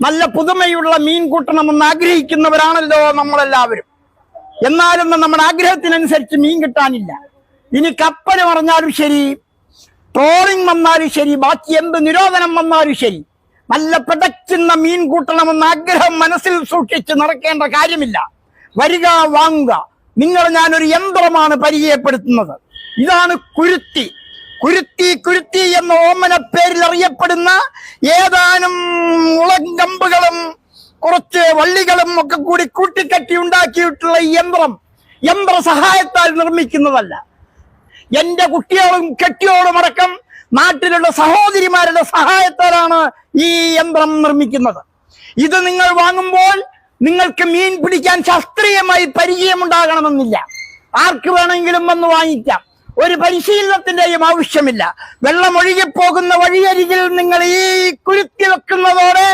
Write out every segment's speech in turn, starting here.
നല്ല പുതുമയുള്ള മീൻ കൂട്ടണമെന്ന് ആഗ്രഹിക്കുന്നവരാണല്ലോ നമ്മളെല്ലാവരും. എന്നാലും നമ്മുടെ ആഗ്രഹത്തിനനുസരിച്ച് മീൻ കിട്ടാനില്ല. ഇനി കപ്പൽ പറഞ്ഞാലും ശരി, ട്രോളിംഗ് വന്നാലും ശരി, ബാക്കി എന്ത് നിരോധനം വന്നാലും ശരി, നല്ല പിടയ്ക്കുന്ന മീൻ കൂട്ടണമെന്ന ആഗ്രഹം മനസ്സിൽ സൂക്ഷിച്ച് നടക്കേണ്ട കാര്യമില്ല. വരിക, വാങ്ങുക. ഞാനൊരു യന്ത്രമാണ് പരിചയപ്പെടുത്തുന്നത്. ഇതാണ് കുരുത്തി. കുരുത്തി എന്ന ഓമന പേരിൽ അറിയപ്പെടുന്ന ഏതാനും മുളങ്കമ്പുകളും കുറച്ച് വള്ളികളും ഒക്കെ കൂടി കൂട്ടിക്കെട്ടി ഉണ്ടാക്കിയിട്ടുള്ള ഈ യന്ത്ര സഹായത്താൽ നിർമ്മിക്കുന്നതല്ല. എന്റെ കുട്ടിയോളും കെട്ടിയോളും അടക്കം നാട്ടിലുള്ള സഹോദരിമാരുടെ സഹായത്താലാണ് ഈ യന്ത്രം നിർമ്മിക്കുന്നത്. ഇത് നിങ്ങൾ വാങ്ങുമ്പോൾ നിങ്ങൾക്ക് മീൻ പിടിക്കാൻ ശാസ്ത്രീയമായി പരിചയമുണ്ടാകണമെന്നില്ല. ആർക്ക് വേണമെങ്കിലും വന്ന് വാങ്ങിക്കാം. ഒരു പരിശീലനത്തിന്റെയും ആവശ്യമില്ല. വെള്ളമൊഴുകിപ്പോകുന്ന വഴിയരികിൽ നിങ്ങൾ ഈ കുരുത്തി വെക്കുന്നതോടെ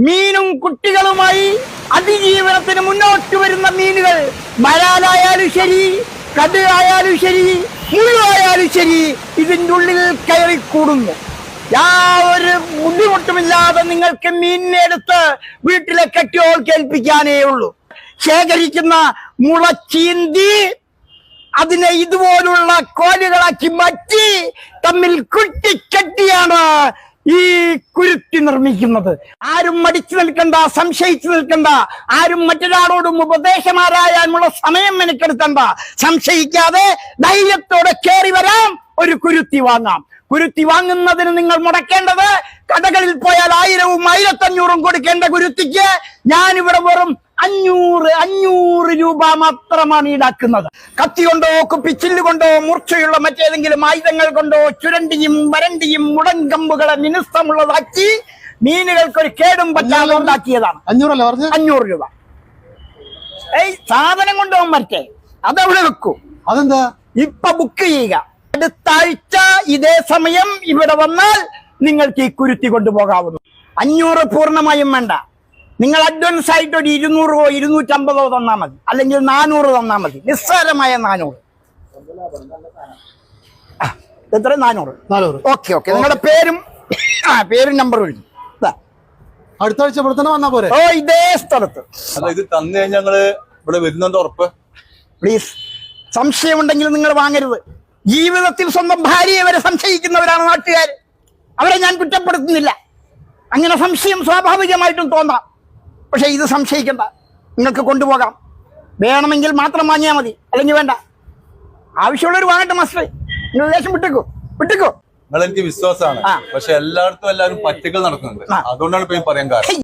മീനും കുട്ടികളുമായി അതിജീവനത്തിന് മുന്നോട്ട് വരുന്ന മീനുകൾ വരാലായാലും ശരി, കടുവായാലും ശരി, മുഴുവായാലും ശരി, ഇതിൻ്റെ ഉള്ളിൽ കയറിക്കൂടുന്നു. യാതൊരു ബുദ്ധിമുട്ടുമില്ലാതെ നിങ്ങൾക്ക് മീനിനെ എടുത്ത് വീട്ടിലെ കെട്ടിയോൾ കേൾപ്പിക്കാനേ ഉള്ളൂ. ശേഖരിക്കുന്ന മുളച്ചീന്തി അതിനെ ഇതുപോലുള്ള കോലുകളാക്കി മാറ്റി തമ്മിൽ കുട്ടിക്കെട്ടിയാണ് ഈ കുരുത്തി നിർമ്മിക്കുന്നത്. ആരും മടിച്ചു നിൽക്കണ്ട, സംശയിച്ചു നിൽക്കണ്ട. ആരും മറ്റൊരാളോടും ഉപദേശമാരായാനുള്ള സമയം മെനക്കെടുത്തണ്ട. സംശയിക്കാതെ ധൈര്യത്തോടെ കയറി വരാം, ഒരു കുരുത്തി വാങ്ങാം. കുരുത്തി വാങ്ങുന്നതിന് നിങ്ങൾ മുടക്കേണ്ടത്, കടകളിൽ പോയാൽ 1000ഉം 1500ഉം കൊടുക്കേണ്ട കുരുത്തിക്ക് ഞാനിവിടെ വെറും 500 രൂപ മാത്രമാണ് ഈടാക്കുന്നത്. കത്തി കൊണ്ടോ കുപ്പിച്ചില്ല് കൊണ്ടോ മൂർച്ചയുള്ള മറ്റേതെങ്കിലും ആയുധങ്ങൾ കൊണ്ടോ ചുരണ്ടിയും വരണ്ടിയും മുടങ്കമ്പുകളെ മിനുസമുള്ളതാക്കി മീനുകൾക്കൊരു കേടും പറ്റാതെ ഉണ്ടാക്കിയതാണ്. 500 രൂപ. സാധനം കൊണ്ടുപോകാൻ പറ്റേ, അതവിടെ വെക്കൂ. അതെന്താ? ഇപ്പൊ ബുക്ക് ചെയ്യുക. അടുത്ത ആഴ്ച ഇതേ സമയം ഇവിടെ വന്നാൽ നിങ്ങൾക്ക് ഈ കുരുത്തി കൊണ്ടുപോകാവുന്നു. 500 പൂർണ്ണമായും വേണ്ട. നിങ്ങൾ അഡ്വാൻസ് ആയിട്ട് ഒരു 200 250 തന്നാ മതി, അല്ലെങ്കിൽ 400 തന്നാ മതി. നിസ്സാരമായ 400. എത്ര? 400. ഓക്കെ. നിങ്ങളുടെ പേരും നമ്പറും എഴുതി. അടുത്ത ആഴ്ച ഇവിടെ തന്നെ വന്നാ പോരെ? ഓ, ഇതേ സ്ഥലത്ത്. ഇത് തന്നു കഴിഞ്ഞാൽ ഞങ്ങള് ഇവിടെ വരുന്നുണ്ട് ഉറപ്പ്. പ്ലീസ്, സംശയമുണ്ടെങ്കിൽ നിങ്ങൾ വാങ്ങരുത്. ജീവിതത്തിൽ സ്വന്തം ഭാര്യയെ വരെ സംശയിക്കുന്നവരാണ് നാട്ടുകാർ. അവരെ ഞാൻ കുറ്റപ്പെടുത്തുന്നില്ല. അങ്ങനെ സംശയം സ്വാഭാവികമായിട്ടും തോന്നാം. പക്ഷെ ഇത് സംശയിക്കണ്ട, നിങ്ങൾക്ക് കൊണ്ടുപോകാം. വേണമെങ്കിൽ മാത്രം വാങ്ങിയാൽ മതി, അല്ലെങ്കിൽ വേണ്ട. ആവശ്യമുള്ളവർ വാങ്ങട്ടെ മാസ്റ്റർ. നിങ്ങൾ ദേശം വിട്ടേക്കോ. നിങ്ങൾ എനിക്ക് വിശ്വാസമാണ്. പക്ഷെ എല്ലായിടത്തും എല്ലാവരും പറ്റിക്കൽ നടക്കുന്നുണ്ട്. അതുകൊണ്ടാണ് ഇപ്പൊ പറയാൻ കാരണം.